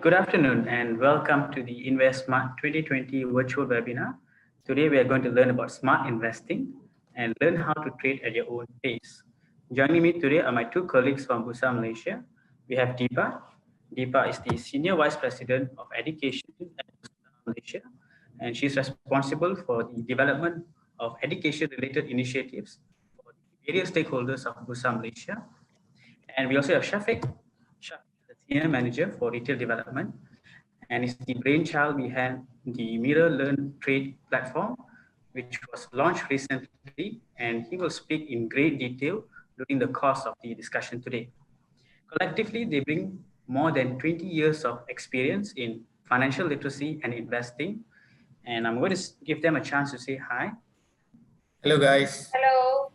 Good afternoon and welcome to the InvestSmart 2020 virtual webinar. Today we are going to learn about smart investing and learn how to trade at your own pace. Joining me today are my two colleagues from Bursa Malaysia. We have Deepa. Deepa is the Senior Vice President of Education at Bursa Malaysia, and she's responsible for the development of education-related initiatives for the various stakeholders of Bursa Malaysia. And we also have Shafiq. Shafiq is the Senior Manager for Retail Development and is the brainchild behind the Mirror Learn Trade platform, which was launched recently, and he will speak in great detail during the course of the discussion today. Collectively, they bring more than 20 years of experience in financial literacy and investing, and I'm going to give them a chance to say hi. Hello, guys. Hello.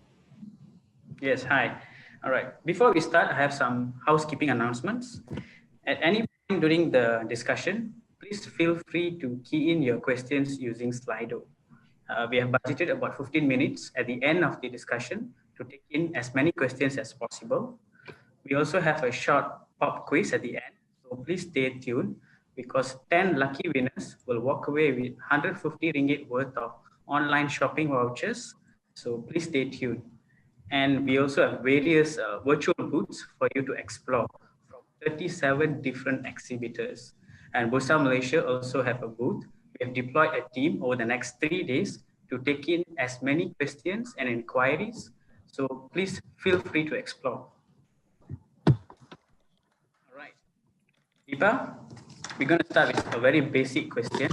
Yes, hi. All right. Before we start, I have some housekeeping announcements. At any point during the discussion, please feel free to key in your questions using Slido. We have budgeted about 15 minutes at the end of the discussion to take in as many questions as possible. We also have a short pop quiz at the end, so please stay tuned because 10 lucky winners will walk away with 150 ringgit worth of online shopping vouchers. So please stay tuned. And we also have various virtual booths for you to explore from 37 different exhibitors. And Bursa Malaysia also have a booth. We have deployed a team over the next 3 days to take in as many questions and inquiries. So please feel free to explore. All right. Deepa, we're going to start with a very basic question.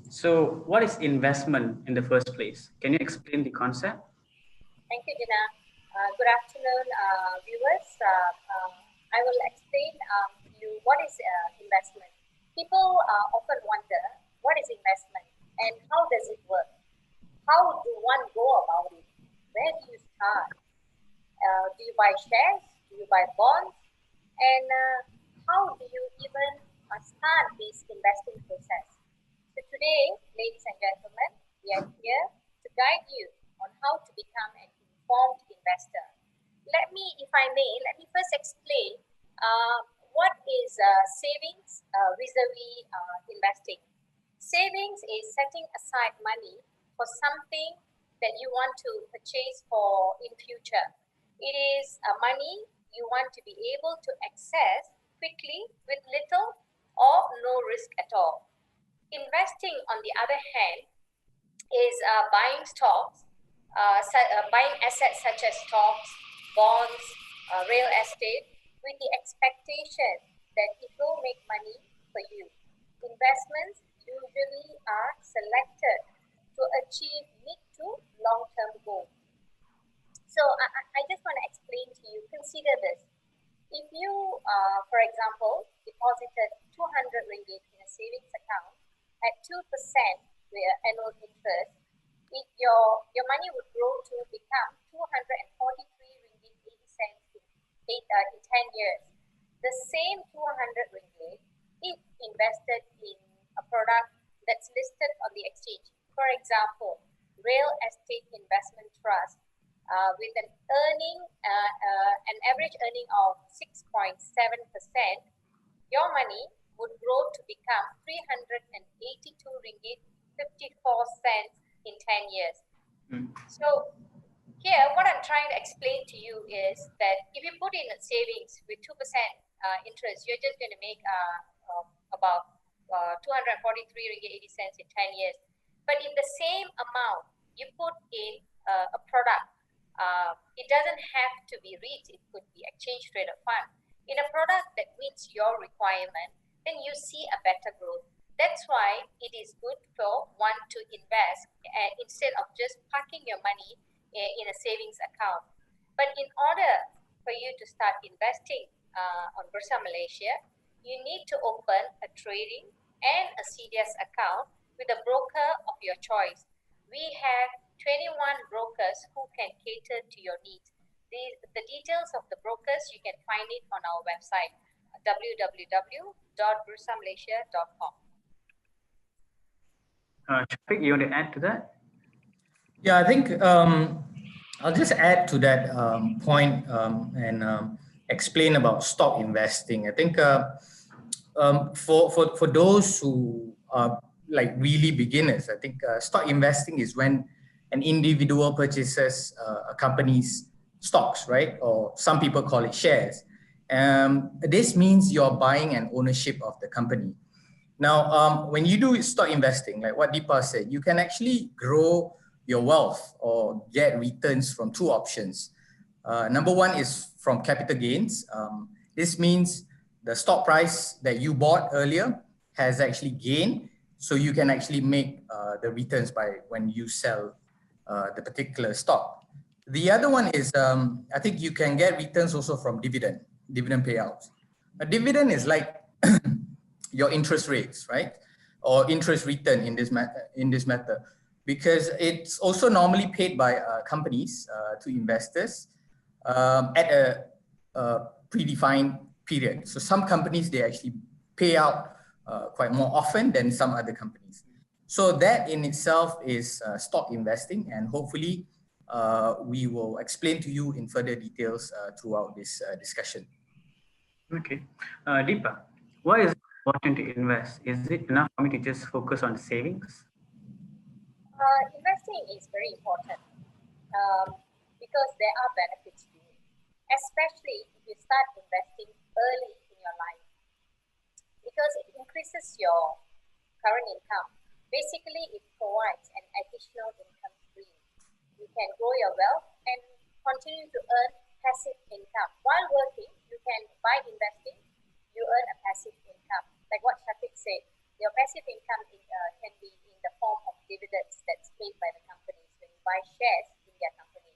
So what is investment in the first place? Can you explain the concept? Thank you, Dina. Good afternoon, viewers. I will explain to you what is investment. People often wonder, what is investment and how does it work? How do one go about it? Where do you start? Do you buy shares? Do you buy bonds? And how do you even start this investing process? So today, ladies and gentlemen, we are here to guide you on how to become an informed investor. Let me first explain what is savings vis-a-vis investing. Savings is setting aside money for something that you want to purchase for in future. It is money you want to be able to access quickly with little or no risk at all. Investing, on the other hand, is buying stocks, buying assets such as stocks, bonds, real estate, with the expectation that it will make money for you. Investments usually are selected to achieve mid to long-term goals. So I just want to explain to you, consider this. If you, for example, deposited 200 ringgit in a savings account at 2% with annual interest, your money would grow to become 243 ringgit 80 cents in 10 years. The same 200 ringgit, if invested in a product that's listed on the exchange, for example, real estate investment trust, with an average earning of 6.7%, your money would grow to become 382 ringgit 54 cents in 10 years. So here, what I'm trying to explain to you is that if you put in a savings with 2% interest, you're just going to make about 243 ringgit 80 cents in 10 years. But in the same amount you put in a product, it doesn't have to be REIT, it could be exchange traded fund. In a product that meets your requirement, then you see a better growth. That's why it is good for one to invest instead of just parking your money in a savings account. But in order for you to start investing on Bursa Malaysia, you need to open a trading and a CDS account with a broker of your choice. We have 21 brokers who can cater to your needs. The details of the brokers, you can find it on our website, www.bursamalaysia.com. Shafiq, you want to add to that? Yeah, I think I'll just add to that point and explain about stock investing. I think For those who are like really beginners, I think stock investing is when an individual purchases a company's stocks, right? Or some people call it shares. This means you're buying an ownership of the company. Now, when you do stock investing, like what Deepa said, you can actually grow your wealth or get returns from two options. Number one is from capital gains. This means the stock price that you bought earlier has actually gained, so you can actually make the returns by when you sell the particular stock. The other one is, I think you can get returns also from dividend payouts. A dividend is like your interest rates, right? Or interest return in this matter, because it's also normally paid by companies to investors at a predefined period. So some companies, they actually pay out quite more often than some other companies. So that in itself is stock investing, and hopefully we will explain to you in further details throughout this discussion. Okay. Deepa, why is it important to invest? Is it enough for me to just focus on savings? Investing is very important because there are benefits to it, especially if you start investing early in your life, because it increases your current income. Basically, it provides an additional income stream. You can grow your wealth and continue to earn passive income. While working, you can, by investing, you earn a passive income. Like what Shafiq said, your passive income can be in the form of dividends that's paid by the companies when you buy shares in their company.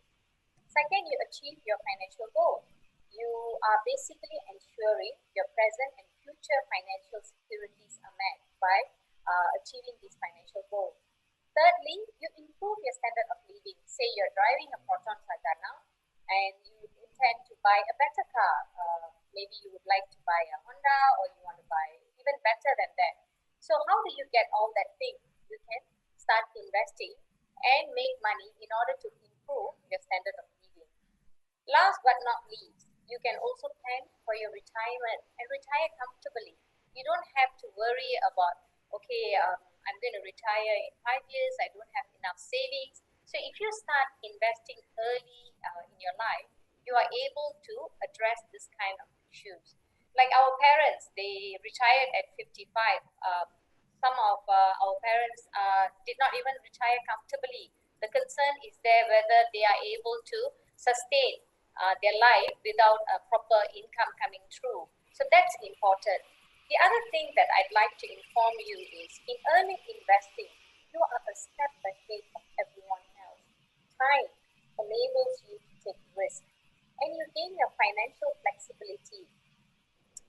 Second, you achieve your financial goal. You are basically ensuring your present and future financial securities are met by achieving these financial goals. Thirdly, you improve your standard of living. Say you're driving a Proton Sagana and you intend to buy a better car. Maybe you would like to buy a Honda, or you want to buy even better than that. So how do you get all that thing? You can start investing and make money in order to improve your standard of living. Last but not least, you can also plan for your retirement and retire comfortably. You don't have to worry about, okay, I'm going to retire in 5 years, I don't have enough savings. So if you start investing early in your life, you are able to address this kind of issues. Like our parents, they retired at 55. Some of our parents did not even retire comfortably. The concern is there whether they are able to sustain their life without a proper income coming through. So that's important. The other thing that I'd like to inform you is, in early investing, you are a step ahead of everyone else. Time enables you to take risk, and you gain your financial flexibility.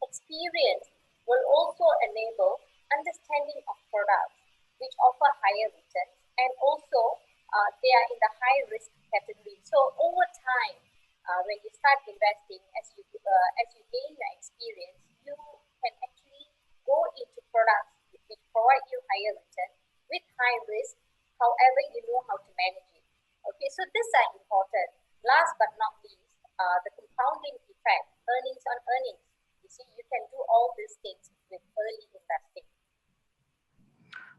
Experience will also enable understanding of products which offer higher returns, and also they are in the high risk category. So over time, when you start investing, as you gain your experience, you can actually go into products which provide you higher return with high risk. However, you know how to manage it. Okay, so these are important. Last but not least, the compounding effect, earnings on earnings. You see, you can do all these things with early investing.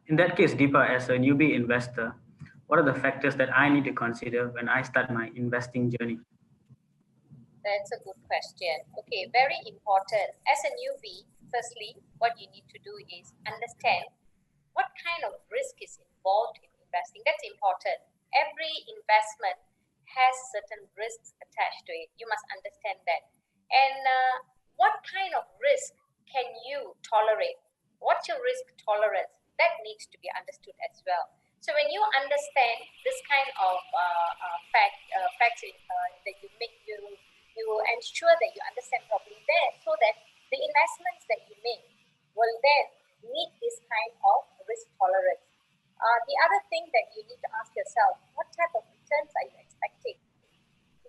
In that case, Deepa, as a newbie investor, what are the factors that I need to consider when I start my investing journey? That's a good question. Okay, very important. As a newbie, firstly, what you need to do is understand what kind of risk is involved in investing. That's important. Every investment has certain risks attached to it. You must understand that. And what kind of risk can you tolerate? What's your risk tolerance? That needs to be understood as well. So when you understand this kind of facts that you make, you ensure that you understand properly there, so that the investments that you make will then meet this kind of risk tolerance. The other thing that you need to ask yourself, what type of returns are you expecting?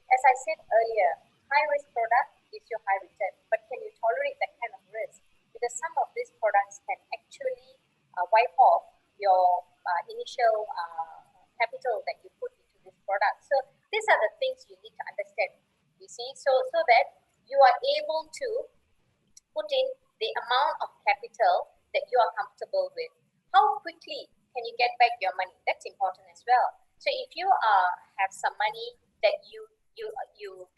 As I said earlier, high risk product gives you high return, but can you tolerate that kind of risk? Because some of these products can actually wipe off your initial capital that you put into this product. So these are the things you need to understand, you see, so that you are able to put in the amount of capital that you are comfortable with. How quickly can you get back your money? That's important as well. So if you have some money that you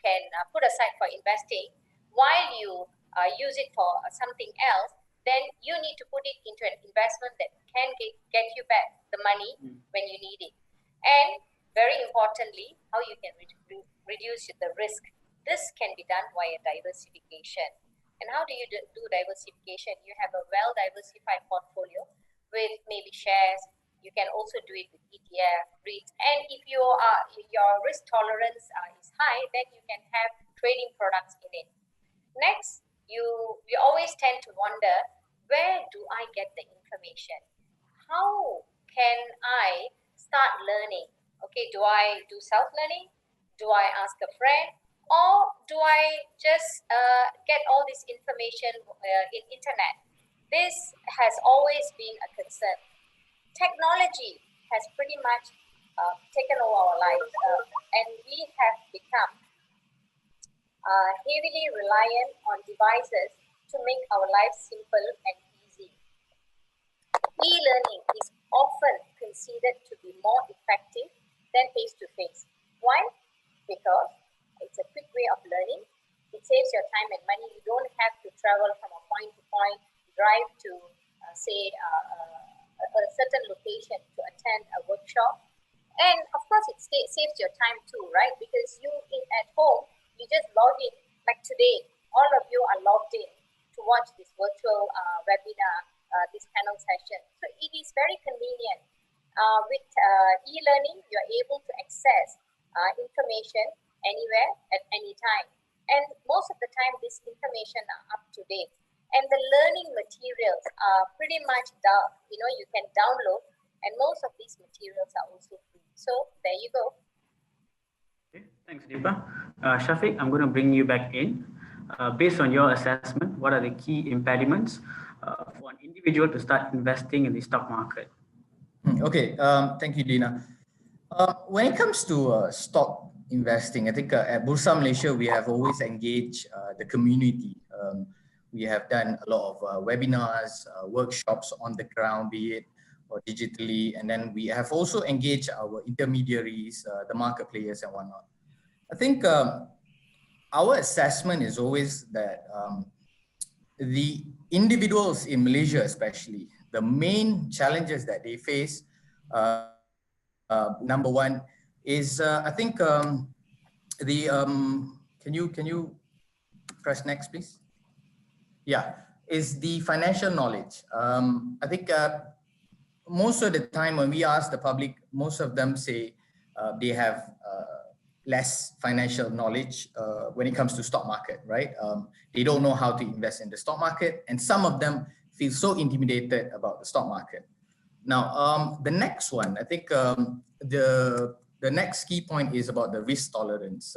can put aside for investing, while you use it for something else, then you need to put it into an investment that can get you back the money when you need it. And very importantly, how you can reduce the risk. This can be done via diversification. And how do you do diversification? You have a well-diversified portfolio with maybe shares. You can also do it with ETF, REITs. And if your risk tolerance is high, then you can have trading products in it. Next, we always tend to wonder, where do I get the information? How can I start learning? Okay, do I do self-learning? Do I ask a friend? Or do I just get all this information in internet? This has always been a concern. Technology has pretty much taken over our lives, and we have become heavily reliant on devices to make our lives simple and easy. E-learning is often considered to be more effective than face-to-face. Why? Because it's a quick way of learning. It saves your time and money. You don't have to travel from a point to point, drive to, say, a certain location to attend a workshop. And of course, it saves your time too, right? Because at home, you just log in. Like today, all of you are logged in to watch this virtual webinar, this panel session. So it is very convenient. With e-learning, you're able to access information anywhere at any time. And most of the time, this information are up to date. And the learning materials are pretty much, you can download. And most of these materials are also free. So there you go. Okay, thanks, Deepa. Shafiq, I'm going to bring you back in. Based on your assessment, what are the key impediments for an individual to start investing in the stock market? Okay, thank you, Dina. When it comes to stock investing, I think at Bursa Malaysia, we have always engaged the community. We have done a lot of webinars, workshops on the ground, be it or digitally, and then we have also engaged our intermediaries, the market players and whatnot. I think our assessment is always that the individuals in Malaysia especially, the main challenges that they face, number one is I think can you press next, please? Yeah, is the financial knowledge. I think most of the time when we ask the public, most of them say they have less financial knowledge when it comes to stock market, right? They don't know how to invest in the stock market, and some of them feel so intimidated about the stock market. Now, the next one, I think the next key point is about the risk tolerance.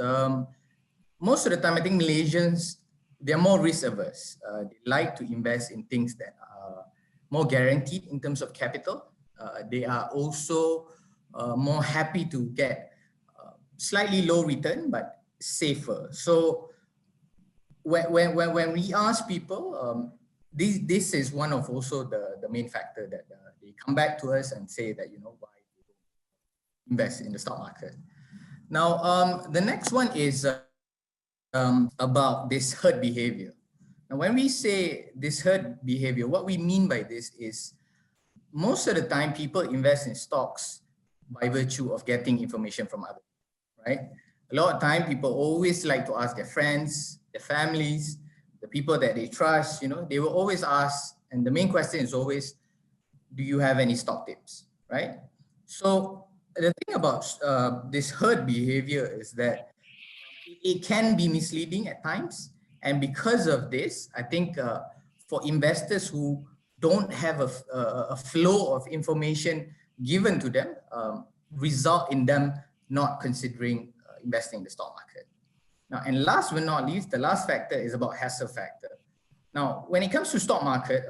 Most of the time, I think Malaysians, they're more risk averse. They like to invest in things that are more guaranteed in terms of capital. They are also more happy to get slightly low return, but safer. So when we ask people, this is one of also the main factor that they come back to us and say that, why they don't invest in the stock market. Now, the next one is about this herd behavior. Now, when we say this herd behavior, what we mean by this is most of the time people invest in stocks by virtue of getting information from others, right? A lot of time people always like to ask their friends, their families, the people that they trust, they will always ask, and the main question is always, do you have any stock tips, right? So the thing about this herd behavior is that it can be misleading at times. And because of this, I think for investors who don't have a flow of information given to them, result in them not considering investing in the stock market. Now, and last but not least, the last factor is about hassle factor. Now, when it comes to stock market,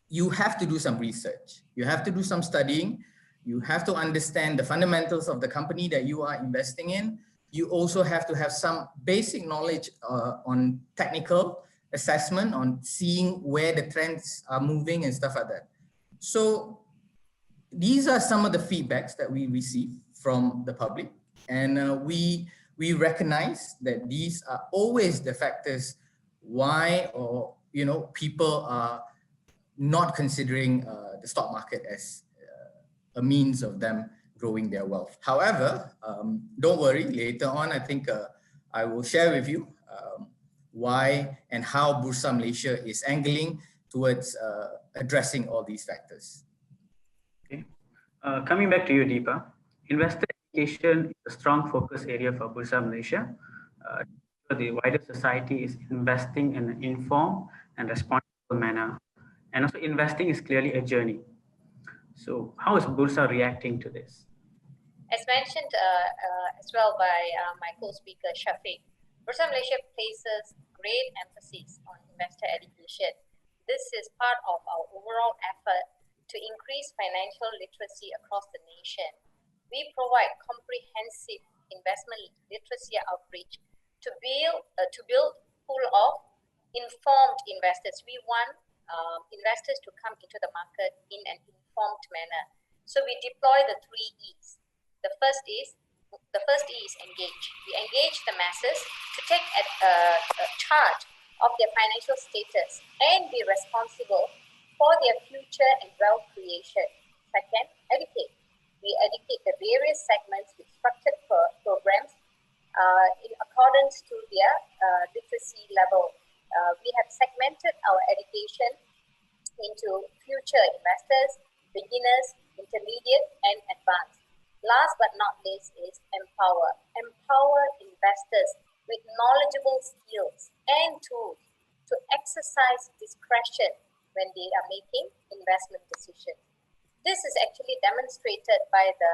you have to do some research. You have to do some studying. You have to understand the fundamentals of the company that you are investing in. You also have to have some basic knowledge on technical assessment, on seeing where the trends are moving and stuff like that. So these are some of the feedbacks that we receive from the public, and we recognize that these are always the factors why, or people are not considering the stock market as a means of them growing their wealth. However, don't worry, later on I think I will share with you why and how Bursa Malaysia is angling towards addressing all these factors. Okay. Coming back to you, Deepa, investor education is a strong focus area for Bursa Malaysia. The wider society is investing in an informed and responsible manner. And also investing is clearly a journey. So how is Bursa reacting to this? As mentioned as well by my co-speaker Shafiq, Bursa Malaysia places great emphasis on investor education. This is part of our overall effort to increase financial literacy across the nation. We provide comprehensive investment literacy outreach to build pool of informed investors. We want investors to come into the market in an informed manner. So we deploy the 3 E's. The first E is engage. We engage the masses to take a charge of their financial status and be responsible for their future and wealth creation. Second, educate. We educate the various segments with structured programs in accordance to their literacy level. We have segmented our education into future investors, beginners, intermediate, and advanced. Last but not least is empower. Empower investors with knowledgeable skills and tools to exercise discretion when they are making investment decisions. This is actually demonstrated by the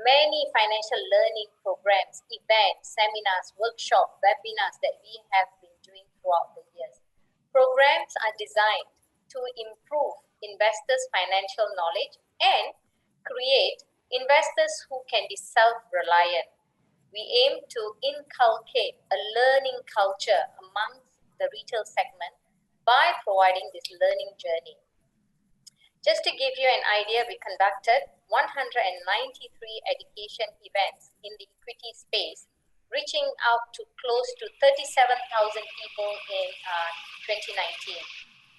many financial learning programs, events, seminars, workshops, webinars that we have been doing throughout the years. Programs are designed to improve investors' financial knowledge and create investors who can be self-reliant. We aim to inculcate a learning culture amongst the retail segment by providing this learning journey. Just to give you an idea, we conducted 193 education events in the equity space, reaching out to close to 37,000 people in 2019.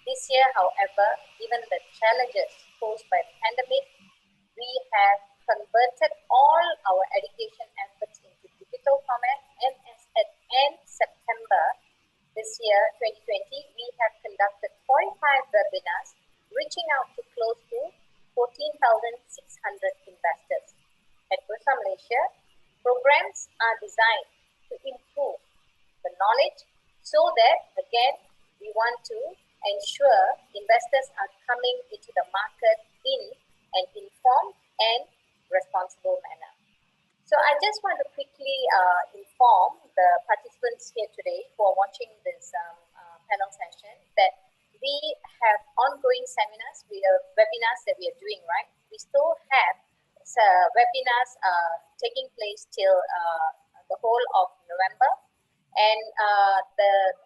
This year, however, given the challenges posed by the pandemic, we have converted all our education efforts into digital format, and as at end September this year, 2020, we have conducted 45 webinars, reaching out to close to 14,600 investors. At Bursa Malaysia, programs are designed to improve the knowledge so that, again, we want to ensure investors are coming into the market in an informed and responsible manner. So I just want to quickly inform the participants here today who are watching this panel session that we have ongoing seminars, webinars that we are doing, right? We still have webinars taking place till the whole of November. And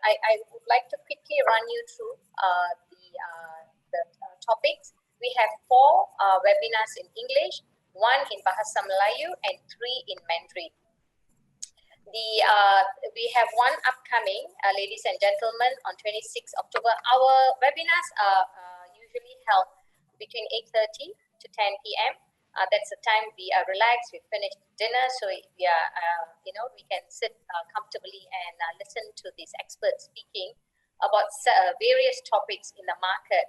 I would like to quickly run you through the topics. We have 4 webinars in English, 1 in Bahasa Melayu, and 3 in Mandarin. We have one upcoming, ladies and gentlemen, on 26 October. Our webinars are usually held between 8:30 to 10 p.m. That's the time we are relaxed, we finished dinner, so we are, we can sit comfortably and listen to these experts speaking about various topics in the market.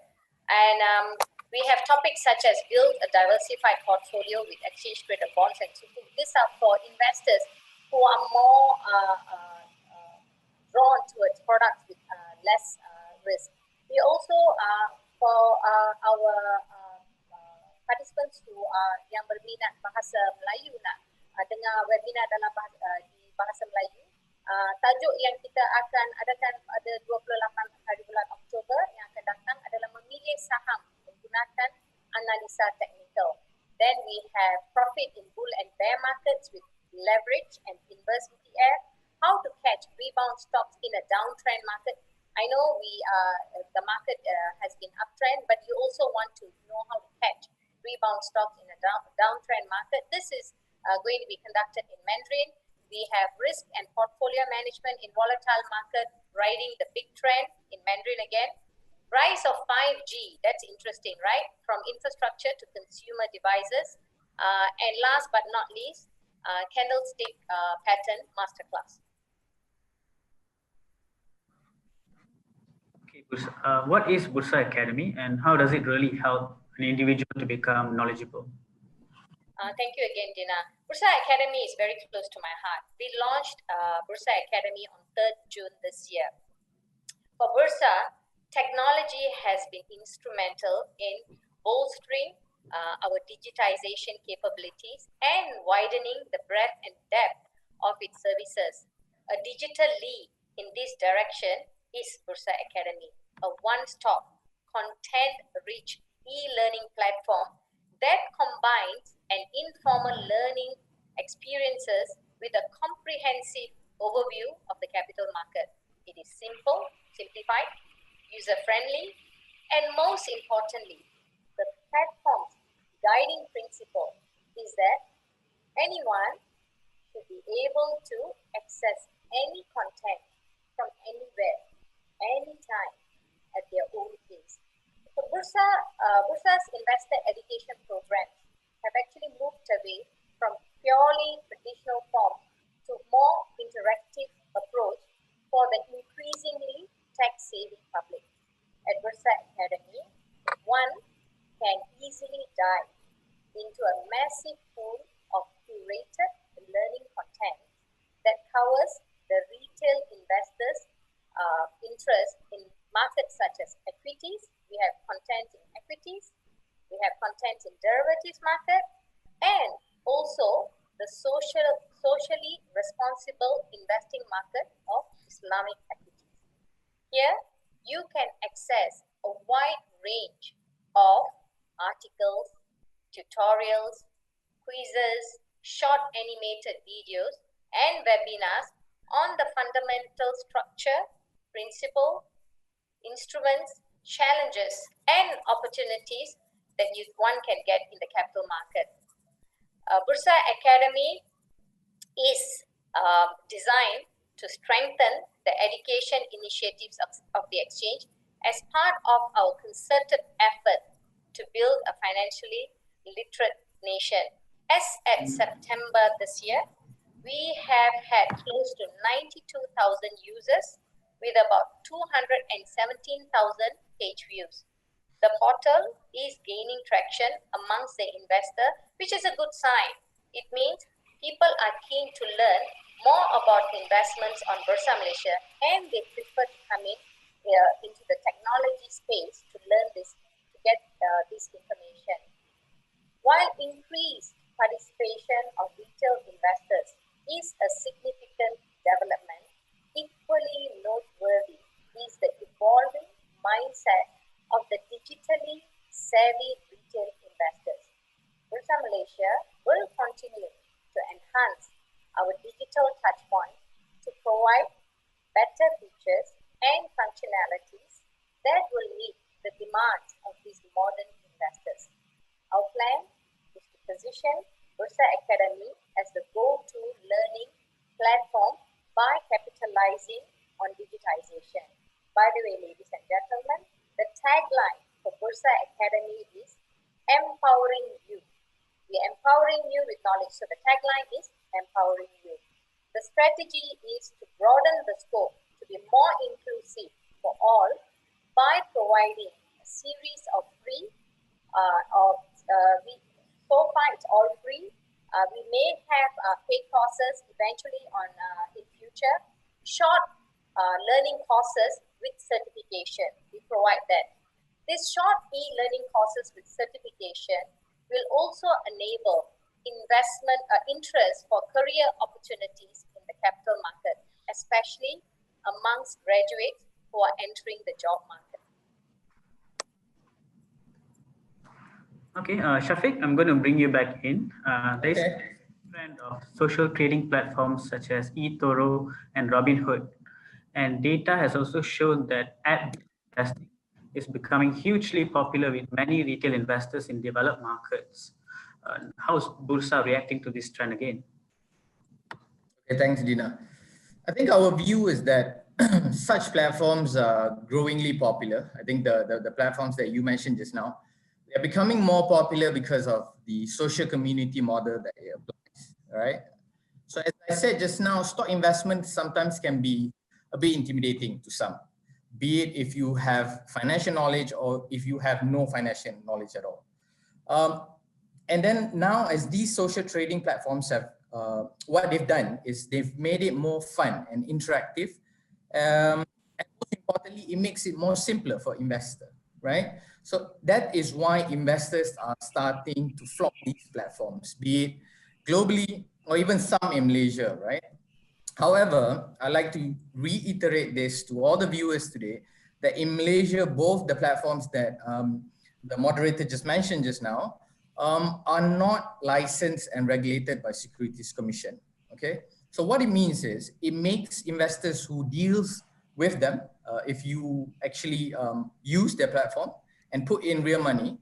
And we have topics such as build a diversified portfolio with exchange traded bonds and sukuk. These are for investors who are more drawn towards products with less risk. We also, for our participants who yang berminat bahasa Melayu nak dengar webinar dalam di bahasa Melayu, tajuk yang kita akan adakan pada 28 hari bulan Oktober yang akan datang adalah memilih saham menggunakan analisa teknikal. Then we have profit in bull and bear markets with leverage and inverse ETF, how to catch rebound stocks in a downtrend market, I know the market has been uptrend, but you also want to know how to catch rebound stocks in a downtrend market. This is going to be conducted in Mandarin. We have risk and portfolio management in volatile market, riding the big trend in Mandarin again. Rise of 5G, that's interesting, right? From infrastructure to consumer devices. And last but not least, candlestick pattern masterclass. What is Bursa Academy and how does it really help an individual to become knowledgeable? Thank you again, Dina. Bursa Academy is very close to my heart. We launched Bursa Academy on 3rd June this year. For Bursa, technology has been instrumental in bolstering our digitization capabilities and widening the breadth and depth of its services. A digital lead in this direction is Bursa Academy, a one-stop, content-rich e-learning platform that combines an informal learning experiences with a comprehensive overview of the capital market. It is simple, simplified, user-friendly, and most importantly, the platform's guiding principle is that anyone should be able to access any content from anywhere, anytime, at their own pace. So Bursa's investor education programs have actually moved away from purely traditional forms to more interactive approach for the increasingly tech-savvy public. At Bursa Academy, one can easily dive into a massive pool of curated learning content that covers the retail investors' interest in markets such as equities. We have content in equities, we have content in derivatives market, and also the socially responsible investing market of Islamic equities. Here, you can access a wide range of articles, tutorials, quizzes, short animated videos, and webinars on the fundamental structure, principle, instruments, challenges, and opportunities that one can get in the capital market. Bursa Academy is designed to strengthen the education initiatives of the exchange as part of our concerted effort to build a financially literate nation. As at September this year, we have had close to 92,000 users with about 217,000 page views. The portal is gaining traction amongst the investor, which is a good sign. It means people are keen to learn more about investments on Bursa Malaysia, and they prefer to come into the technology space to learn this, to get this information. While increased participation of retail investors is a significant development, equally noteworthy is the evolving mindset of the digitally savvy retail investors. Bursa Malaysia will continue to enhance our digital touchpoint to provide better features and functionalities that will meet the demands of these modern investors. Our plan is to position Bursa Academy as the go-to learning platform by capitalizing on digitization. By the way, ladies and gentlemen, the tagline for Bursa Academy is empowering you. We are empowering you with knowledge. So the tagline is empowering you. The strategy is to broaden the scope to be more inclusive for all by providing a series of free, so far it's all free. We may have paid courses eventually in future, short learning courses with certification. We provide that. These short e-learning courses with certification will also enable investment interest for career opportunities in the capital market, especially amongst graduates who are entering the job market. Okay, Shafiq, I'm going to bring you back in. There's a trend of social trading platforms such as eToro and Robinhood. And data has also shown that investing is becoming hugely popular with many retail investors in developed markets. How's Bursa reacting to this trend again? Okay, thanks, Dina. I think our view is that such platforms are growingly popular. I think the platforms that you mentioned just now, they're becoming more popular because of the social community model that it applies, right? So as I said just now, stock investment sometimes can be a bit intimidating to some, be it if you have financial knowledge or if you have no financial knowledge at all. And then now as these social trading platforms have, what they've done is they've made it more fun and interactive. And most importantly, it makes it more simpler for investor, right? So that is why investors are starting to flock these platforms, be it globally or even some in Malaysia, right? However, I'd like to reiterate this to all the viewers today that in Malaysia, both the platforms that the moderator just mentioned just now are not licensed and regulated by Securities Commission. Okay, so what it means is it makes investors who deals with them, if you actually use their platform and put in real money,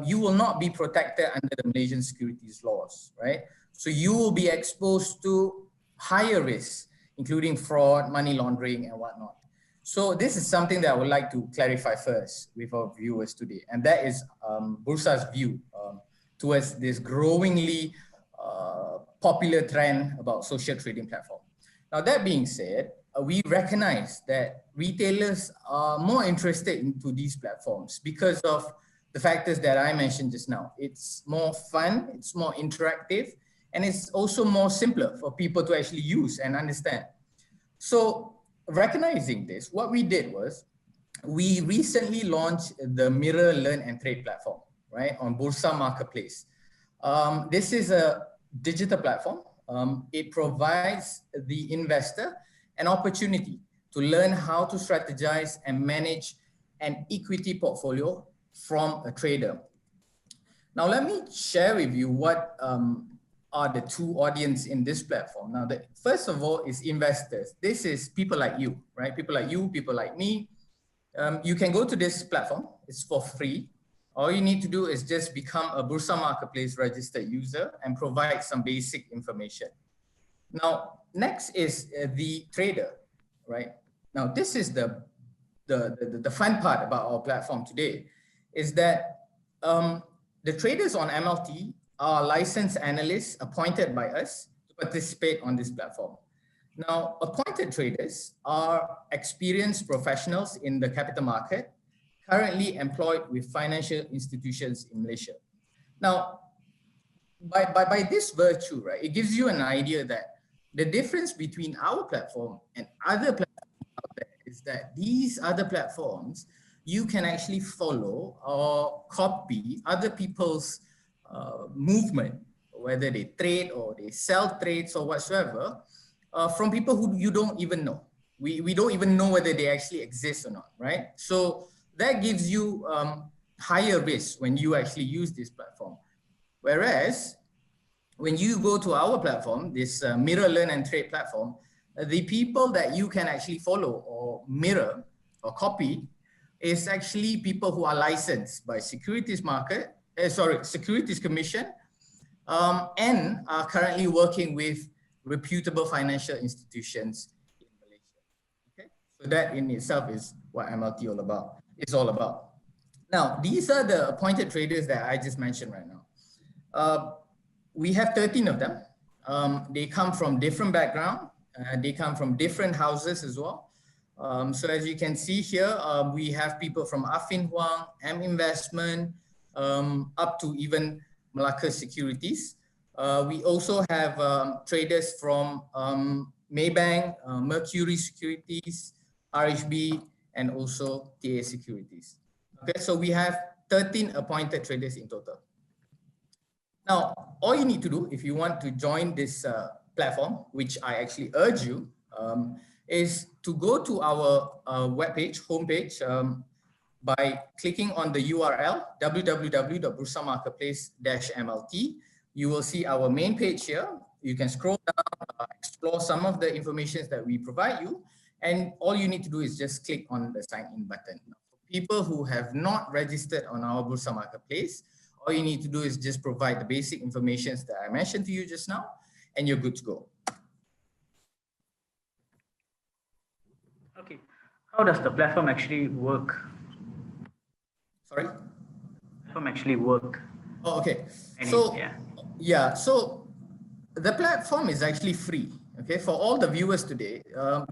you will not be protected under the Malaysian securities laws, right? So you will be exposed to higher risks, including fraud, money laundering, and whatnot. So this is something that I would like to clarify first with our viewers today, and that is Bursa's view towards this growingly popular trend about social trading platform. Now that being said, we recognize that retailers are more interested into these platforms because of the factors that I mentioned just now. It's more fun, it's more interactive, and it's also more simpler for people to actually use and understand. So recognizing this, what we did was we recently launched the Mirror Learn and Trade platform, right, on Bursa Marketplace. This is a digital platform. It provides the investor an opportunity to learn how to strategize and manage an equity portfolio from a trader. Now, let me share with you what are the two audience in this platform. Now, first of all is investors. This is people like you, right? People like you, people like me. You can go to this platform. It's for free. All you need to do is just become a Bursa Marketplace registered user and provide some basic information. Now, next is the trader, right? Now, this is the fun part about our platform today, is that the traders on MLT are licensed analysts appointed by us to participate on this platform. Now, appointed traders are experienced professionals in the capital market, currently employed with financial institutions in Malaysia. Now, by this virtue, right, it gives you an idea that the difference between our platform and other platforms out there is that these other platforms, you can actually follow or copy other people's movement, whether they trade or they sell trades or whatsoever, from people who you don't even know. We don't even know whether they actually exist or not, right? So that gives you higher risk when you actually use this platform. Whereas when you go to our platform, this Mirror Learn and Trade platform, the people that you can actually follow or mirror or copy is actually people who are licensed by Securities Commission, and are currently working with reputable financial institutions in Malaysia. Okay, so that in itself is what MLT is all about. Now, these are the appointed traders that I just mentioned right now. We have 13 of them. They come from different background. They come from different houses as well. So as you can see here, we have people from Affin Hwang, M Investment, up to even Malacca Securities. We also have traders from Maybank, Mercury Securities, RHB, and also TA Securities. Okay, so we have 13 appointed traders in total. Now, all you need to do if you want to join this platform, which I actually urge you, is to go to our homepage, by clicking on the URL www.bursamarketplace-mlt. You will see our main page here. You can scroll down, explore some of the information that we provide you, And all you need to do is just click on the sign in button. For people who have not registered on our Bursa Marketplace, all you need to do is just provide the basic information that I mentioned to you just now, and you're good to go. Okay, how does the platform actually work? Sorry? Platform actually work? Oh, okay. So the platform is actually free. Okay, for all the viewers today,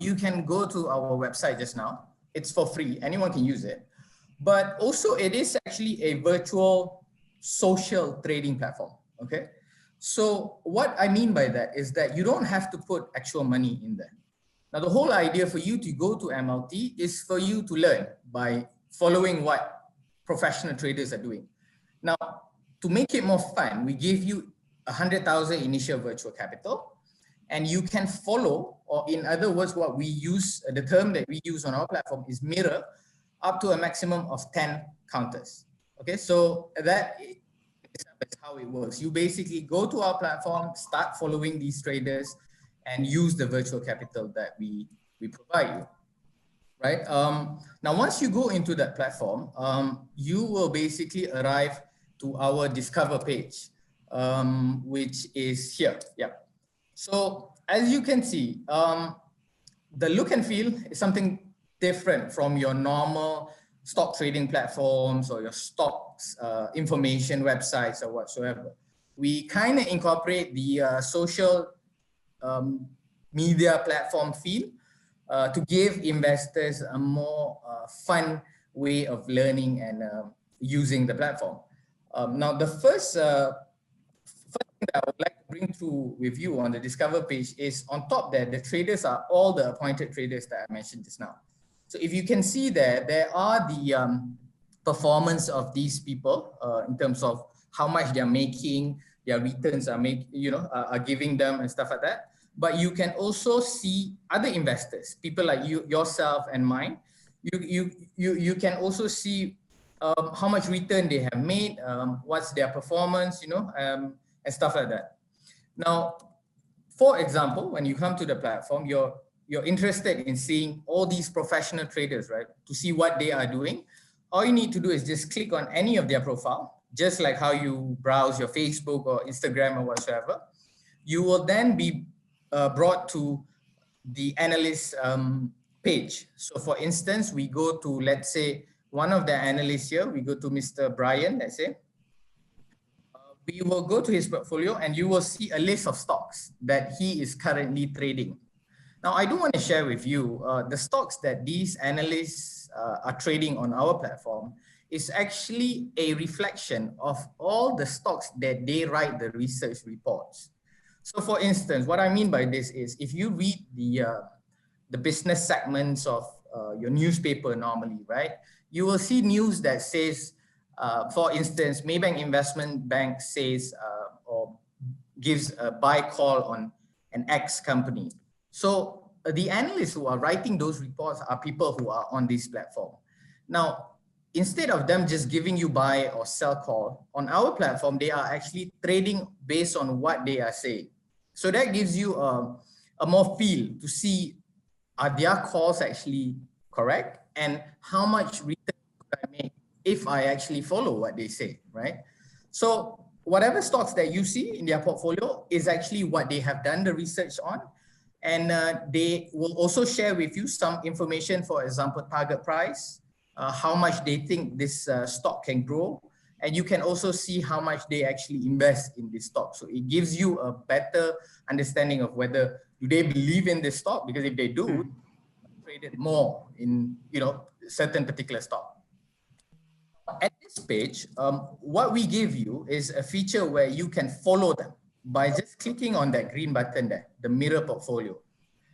you can go to our website just now. It's for free. Anyone can use it. But also it is actually a virtual social trading platform. Okay. So what I mean by that is that you don't have to put actual money in there. Now, the whole idea for you to go to MLT is for you to learn by following what professional traders are doing. Now, to make it more fun, we give you 100,000 initial virtual capital, and you can follow, or in other words, what we use, the term that we use on our platform is mirror up to a maximum of 10 counters. Okay, so that is how it works. You basically go to our platform, start following these traders, and use the virtual capital that we provide you, right? Now, once you go into that platform, you will basically arrive to our Discover page, which is here. Yeah. So as you can see, the look and feel is something different from your normal stock trading platforms or your stocks information websites or whatsoever. We kind of incorporate the social media platform feel to give investors a more fun way of learning and using the platform. Now, the first thing that I would like to bring through with you on the Discover page is on top there, the traders are all the appointed traders that I mentioned just now. So if you can see there are the performance of these people in terms of how much they're making, their returns are giving them and stuff like that. But you can also see other investors, people like you, yourself and mine. You can also see how much return they have made, what's their performance, and stuff like that. Now, for example, when you come to the platform, you're interested in seeing all these professional traders, right? To see what they are doing. All you need to do is just click on any of their profile, just like how you browse your Facebook or Instagram or whatsoever. You will then be brought to the analyst page. So for instance, we go to, let's say, one of the analysts here, we go to Mr. Brian, let's say. We will go to his portfolio and you will see a list of stocks that he is currently trading. Now, I do want to share with you the stocks that these analysts are trading on our platform is actually a reflection of all the stocks that they write the research reports. So for instance, what I mean by this is if you read the business segments of your newspaper normally, right? You will see news that says, for instance, Maybank Investment Bank says or gives a buy call on an X company. So the analysts who are writing those reports are people who are on this platform. Now, instead of them just giving you buy or sell call, on our platform, they are actually trading based on what they are saying. So that gives you a more feel to see, are their calls actually correct? And how much return could I make if I actually follow what they say, right? So whatever stocks that you see in their portfolio is actually what they have done the research on. And they will also share with you some information, for example, target price, how much they think this stock can grow. And you can also see how much they actually invest in this stock. So it gives you a better understanding of whether do they believe in this stock, because if they do, trade it more in certain particular stock. At this page, what we give you is a feature where you can follow them by just clicking on that green button there, the mirror portfolio.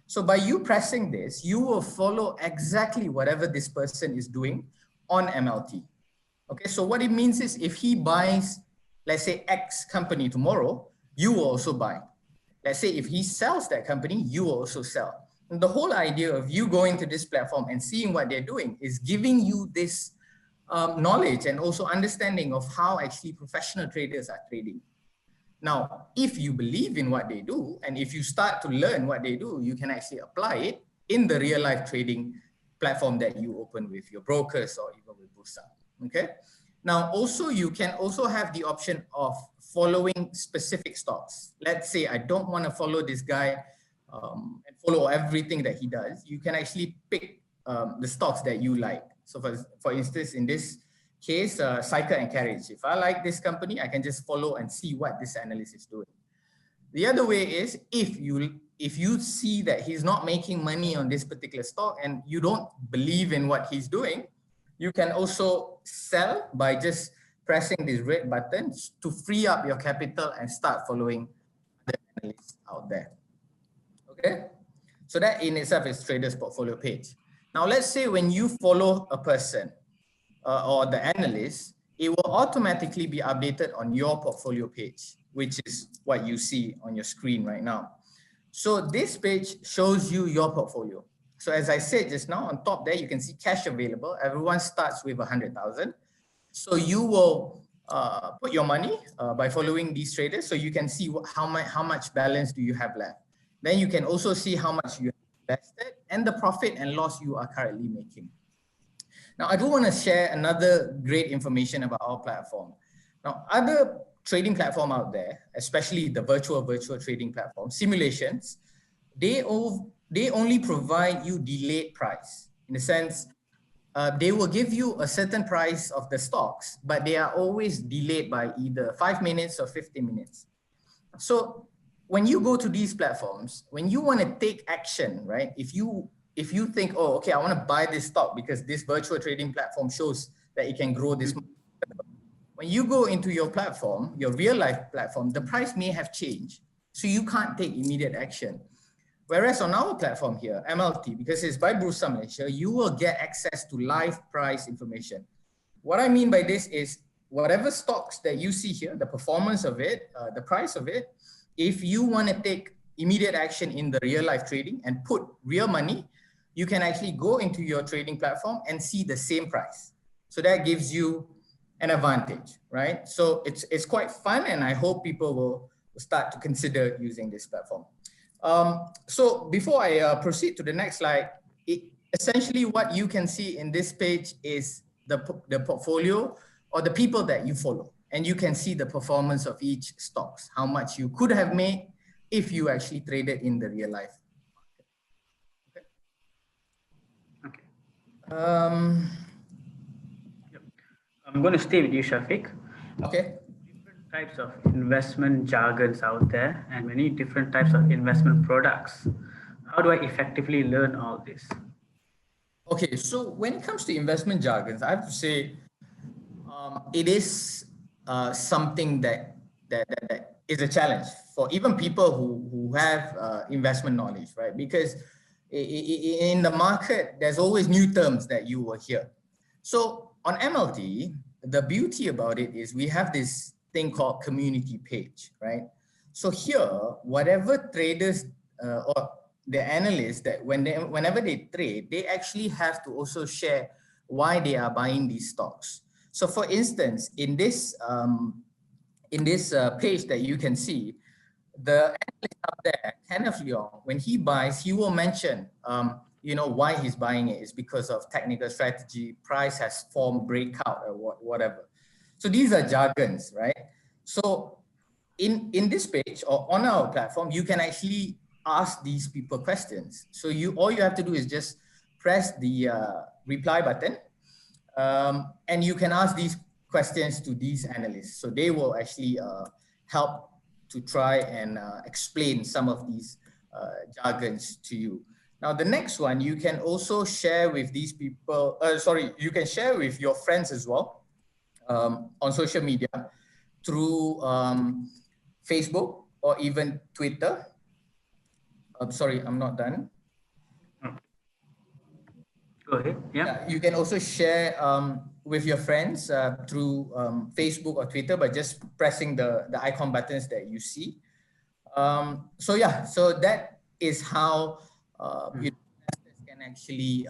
So by you pressing this, you will follow exactly whatever this person is doing on MLT. Okay, so what it means is if he buys, let's say, X company tomorrow, you will also buy. Let's say if he sells that company, you will also sell. And the whole idea of you going to this platform and seeing what they're doing is giving you this knowledge and also understanding of how actually professional traders are trading. Now, if you believe in what they do, and if you start to learn what they do, you can actually apply it in the real life trading platform that you open with your brokers or even with Bursa. Okay. Now, also, you can also have the option of following specific stocks. Let's say I don't want to follow this guy and follow everything that he does. You can actually pick the stocks that you like. So for instance, in this case, Cycle and Carriage. If I like this company, I can just follow and see what this analyst is doing. The other way is if you see that he's not making money on this particular stock and you don't believe in what he's doing, you can also sell by just pressing this red button to free up your capital and start following the analysts out there. Okay, so that in itself is trader's portfolio page. Now, let's say when you follow a person or the analyst, it will automatically be updated on your portfolio page, which is what you see on your screen right now. So this page shows you your portfolio. So as I said just now, on top there, you can see cash available. Everyone starts with 100,000. So you will put your money by following these traders. So you can see how much balance do you have left. Then you can also see how much you have invested and the profit and loss you are currently making. Now, I do want to share another great information about our platform. Now, other trading platform out there, especially the virtual trading platform, simulations, they only provide you delayed price. In the sense, they will give you a certain price of the stocks, but they are always delayed by either 5 minutes or 15 minutes. So when you go to these platforms, when you want to take action, right? If you think, oh, okay, I want to buy this stock because this virtual trading platform shows that it can grow this much. When you go into your platform, your real life platform, the price may have changed. So you can't take immediate action. Whereas on our platform here, MLT, because it's by Bursa Malaysia, you will get access to live price information. What I mean by this is whatever stocks that you see here, the performance of it, the price of it, if you want to take immediate action in the real life trading and put real money, you can actually go into your trading platform and see the same price. So that gives you an advantage, right? So it's quite fun, and I hope people will start to consider using this platform. So before I proceed to the next slide, essentially what you can see in this page is the portfolio or the people that you follow. And you can see the performance of each stocks, how much you could have made if you actually traded in the real life. Okay. Yep. I'm going to stay with you, Shafiq. Okay. Different types of investment jargons out there and many different types of investment products. How do I effectively learn all this? Okay, so when it comes to investment jargons, I have to say it is something that is a challenge for even people who have investment knowledge, right? Because in the market, there's always new terms that you will hear. So on MLT, the beauty about it is we have this thing called community page, right? So here, whatever traders or the analysts that whenever they trade, they actually have to also share why they are buying these stocks. So for instance, in this page that you can see, the analyst up there, Kenneth Leong, when he buys, he will mention, why he's buying it is because of technical strategy, price has formed breakout or whatever. So these are jargons, right? So in this page or on our platform, you can actually ask these people questions. So all you have to do is just press the reply button, and you can ask these questions to these analysts. So they will actually help to try and explain some of these jargons to you. Now, the next one, you can also share with these people, you can share with your friends as well on social media through Facebook or even Twitter. Sorry, I'm not done. Go ahead. Yeah. You can also share with your friends through Facebook or Twitter by just pressing the icon buttons that you see. So that is how investors can actually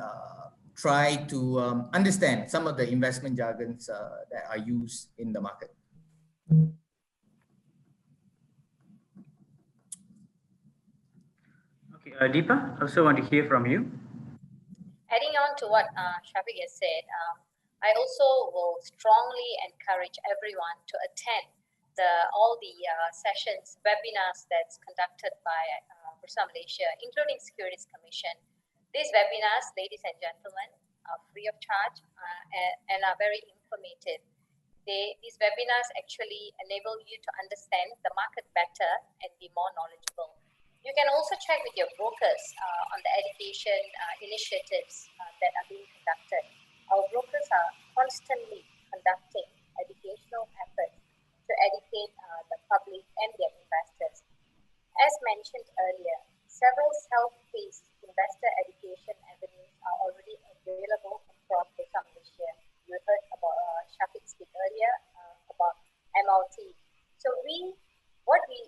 try to understand some of the investment jargons that are used in the market. Okay, Deepa, also want to hear from you. Adding on to what Shafiq has said, I also will strongly encourage everyone to attend all the sessions, webinars that's conducted by Bursa Malaysia, including Securities Commission. These webinars, ladies and gentlemen, are free of charge and are very informative. These webinars actually enable you to understand the market better and be more knowledgeable. You can also check with your brokers on the education initiatives that are being conducted. Our brokers are constantly conducting educational efforts to educate the public and their investors. As mentioned earlier, several self-paced investor education avenues are already available across Bursa Malaysia. You heard about Shafiq speak earlier about MLT. So while we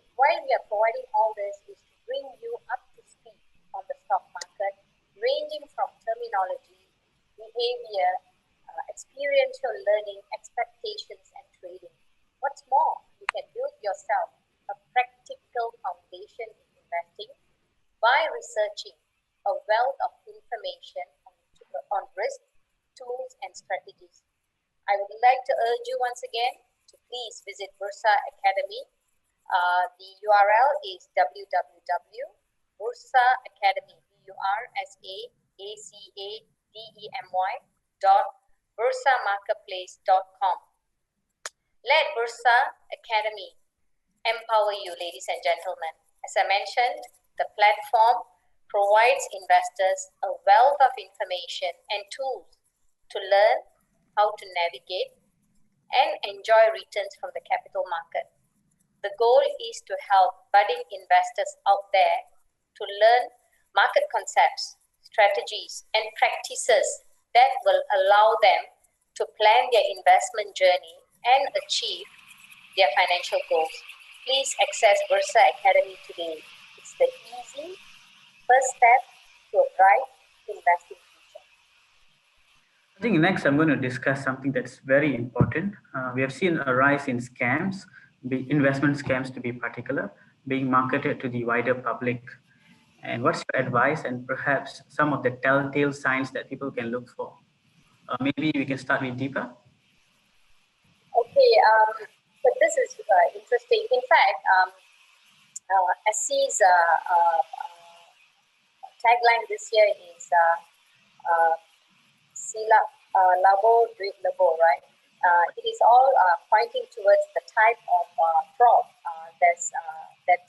are providing all this is to bring you up to speed on the stock market, ranging from terminology, behavior, experiential learning, expectations, and trading. What's more, you can build yourself a practical foundation in investing by researching a wealth of information on risk, tools, and strategies. I would like to urge you once again to please visit Bursa Academy. The URL is www.bursaacademy, bursaacademy.bursamarketplace.com. Let Bursa Academy empower you, ladies and gentlemen. As I mentioned, the platform provides investors a wealth of information and tools to learn how to navigate and enjoy returns from the capital market. The goal is to help budding investors out there to learn market concepts, strategies, and practices that will allow them to plan their investment journey and achieve their financial goals. Please access Bursa Academy today. It's the easy first step to a bright investing future. I think next I'm going to discuss something that's very important. We have seen a rise in scams, investment scams to be particular, being marketed to the wider public. And what's your advice and perhaps some of the telltale signs that people can look for? Maybe we can start with Deepa. Okay, so this is interesting. In fact, SC's tagline this year is Sila Labo Duit Lebo, right? It is all pointing towards the type of fraud that's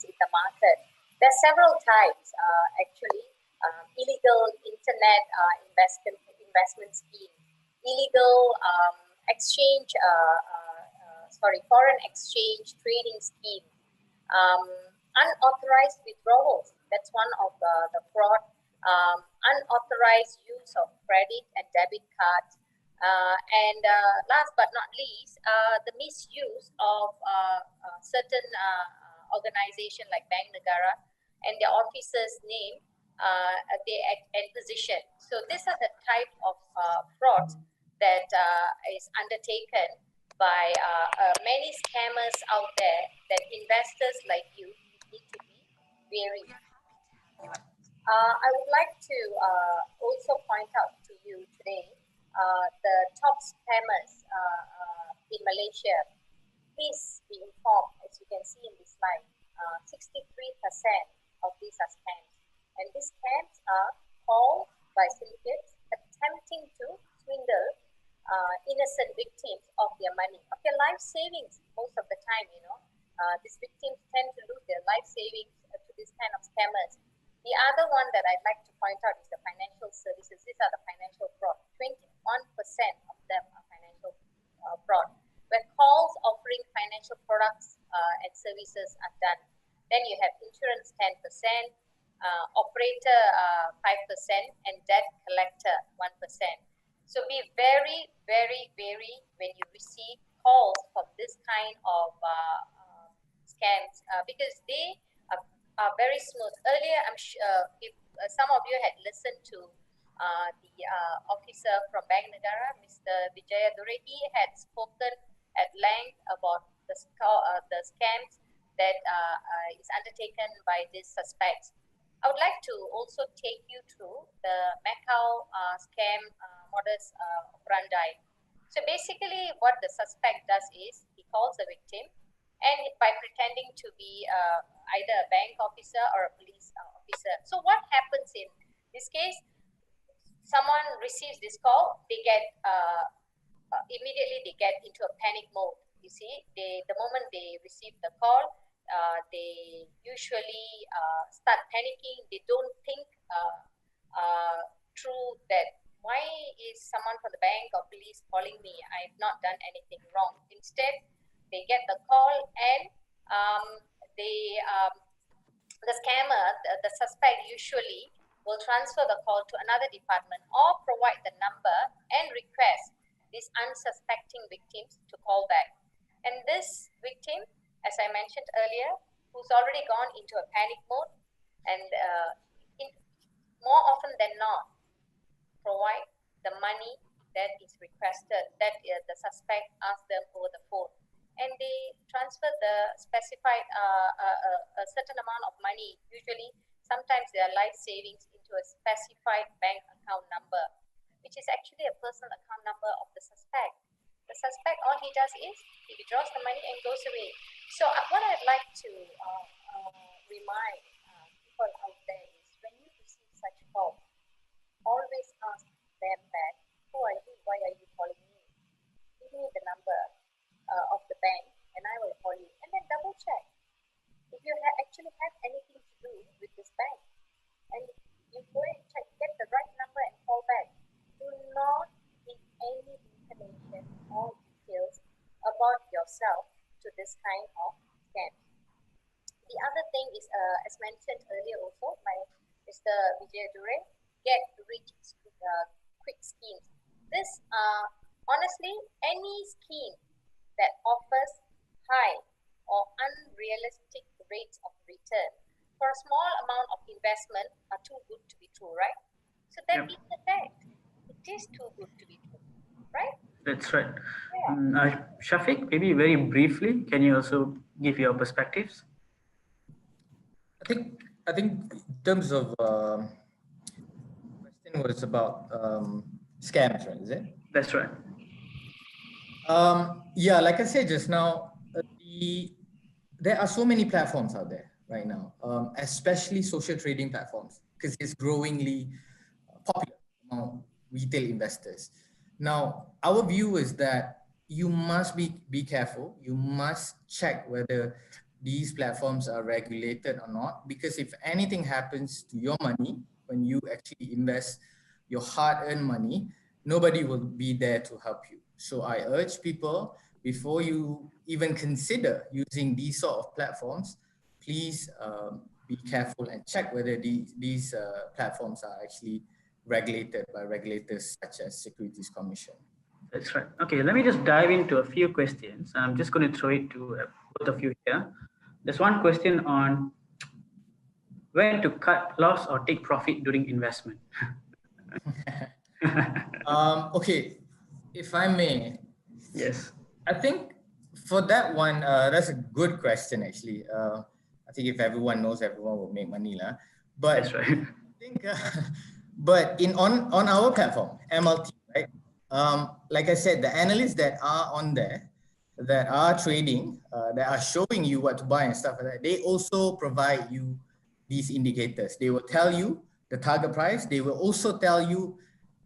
in the market. There are several types, actually. Illegal internet investment scheme, illegal foreign exchange trading scheme, unauthorized withdrawals. That's one of the fraud. Unauthorized use of credit and debit cards. And last but not least, the misuse of certain organization like Bank Negara and their officers' name and position. So these are the type of fraud that is undertaken by many scammers out there that investors like you need to be wary. I would like to also point out to you today the top spammers in Malaysia. Please be informed, as you can see in this slide, 63% of these are scams. And these scams are called by syndicates attempting to swindle innocent victims of their money, of their life savings most of the time, these victims tend to lose their life savings to this kind of scammers. The other one that I'd like to point out is the financial services. These are the financial fraud. 21% of them are financial fraud, where calls offering financial products and services are done. Then you have insurance 10%, operator 5%, and debt collector 1%. So be very, very, very when you receive calls from this kind of scams because they are very smooth. Earlier, I'm sure if some of you had listened to the officer from Bank Negara, Mr. Vijaya Dure, he had spoken at length about the scams that is undertaken by these suspects. I would like to also take you through the Macau scam modus operandi. So basically what the suspect does is he calls the victim, and by pretending to be either a bank officer or a police officer. So what happens in this case? Someone receives this call, they get immediately they get into a panic mode. You see, the moment they receive the call, they usually start panicking. They don't think through that why is someone from the bank or police calling me? I've not done anything wrong. Instead, they get the call, and the scammer, the suspect usually will transfer the call to another department or provide the number and request these unsuspecting victims to call back. And this victim, as I mentioned earlier, who's already gone into a panic mode, and more often than not, provide the money that is requested, that the suspect asks them over the phone. And they transfer the specified a certain amount of money, usually sometimes their life savings, into a specified bank account number, which is actually a personal account number of the suspect. The suspect, all he does is he withdraws the money and goes away. So what I'd like to remind people out there is, when you receive such calls, always ask them back, who are you? Why are you calling me? Give me the number of the bank and I will call you. And then double check if you actually have anything to do with this bank. And you go and check, get the right number and call back. Do not give any information or details about yourself to this kind of scam. The other thing is, as mentioned earlier also by Mr. Vijay Dure, get rich quick schemes. This, honestly, any scheme that offers high or unrealistic rates of return for a small amount of investment are too good to be true, right? So that being the fact, it is too good to be true, right? That's right. Yeah. Shafiq, maybe very briefly, can you also give your perspectives? I think in terms of question was about scams, right? Is it? That's right. Yeah, like I said just now, there are so many platforms out there right now, especially social trading platforms, because it's growingly popular among retail investors. Now, our view is that you must be careful. You must check whether these platforms are regulated or not, because if anything happens to your money when you actually invest your hard-earned money, nobody will be there to help you. So I urge people, before you even consider using these sort of platforms, please be careful and check whether these platforms are actually regulated by regulators such as Securities Commission. That's right. Okay, let me just dive into a few questions. I'm just going to throw it to both of you here. There's one question on when to cut loss or take profit during investment. Okay, if I may. Yes. I think for that one, that's a good question actually. I think if everyone knows, everyone will make money lah. But that's right. I think, but on our platform, MLT, right? Like I said, the analysts that are on there, that are trading, that are showing you what to buy and stuff like that, they also provide you these indicators. They will tell you the target price. They will also tell you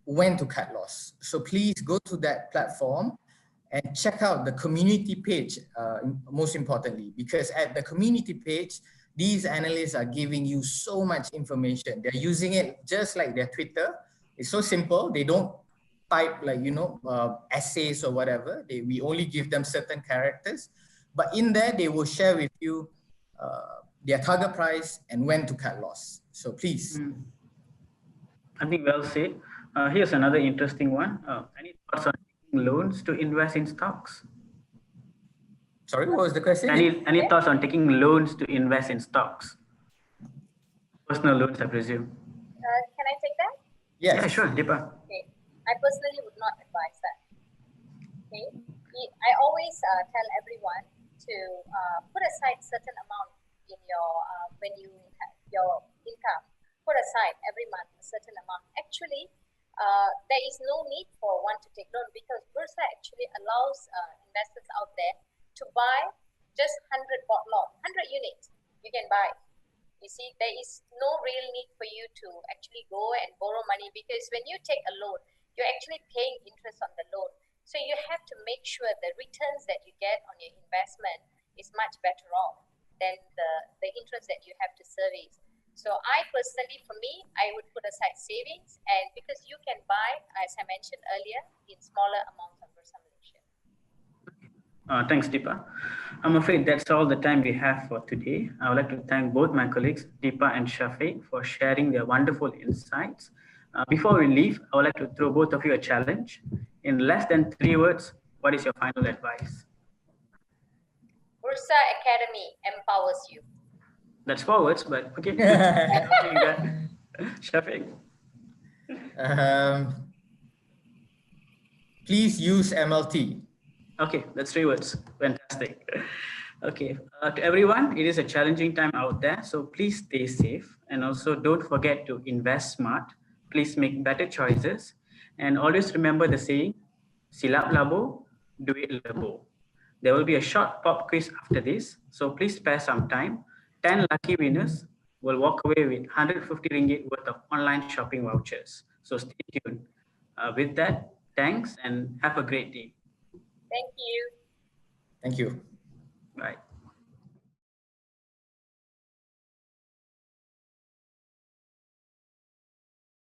when to cut loss. So please go to that platform and check out the community page, most importantly, because at the community page, these analysts are giving you so much information. They're using it just like their Twitter. It's so simple. They don't type like, essays or whatever. We only give them certain characters. But in there, they will share with you their target price and when to cut loss. So please. I think well said. Here's another interesting one. Any thoughts on taking loans to invest in stocks? Sorry, what was the question? Any thoughts on taking loans to invest in stocks? Personal loans, I presume. Can I take that? Yes. Yeah, sure, Deepa. Okay. I personally would not advise that. Okay. I always tell everyone to put aside certain amount in your when you have your income aside every month a certain amount. Actually, there is no need for one to take loan because Bursa actually allows investors out there to buy just 100 lot, 100 units you can buy. You see, there is no real need for you to actually go and borrow money because when you take a loan, you're actually paying interest on the loan. So you have to make sure the returns that you get on your investment is much better off than the interest that you have to service. So I personally, for me, I would put aside savings, and because you can buy, as I mentioned earlier, in smaller amounts on Bursa Malaysia. Thanks, Deepa. I'm afraid that's all the time we have for today. I would like to thank both my colleagues, Deepa and Shafiq, for sharing their wonderful insights. Before we leave, I would like to throw both of you a challenge. In less than 3 words, what is your final advice? Bursa Academy empowers you. That's 4 words, but okay. Shafiq. Please use MLT. Okay, that's 3 words. Fantastic. Okay, to everyone, it is a challenging time out there, so please stay safe and also don't forget to invest smart. Please make better choices and always remember the saying, silap labo, duit lebo. There will be a short pop quiz after this, so please spare some time. 10 lucky winners will walk away with 150 ringgit worth of online shopping vouchers. So stay tuned. With that, thanks and have a great day. Thank you. Thank you.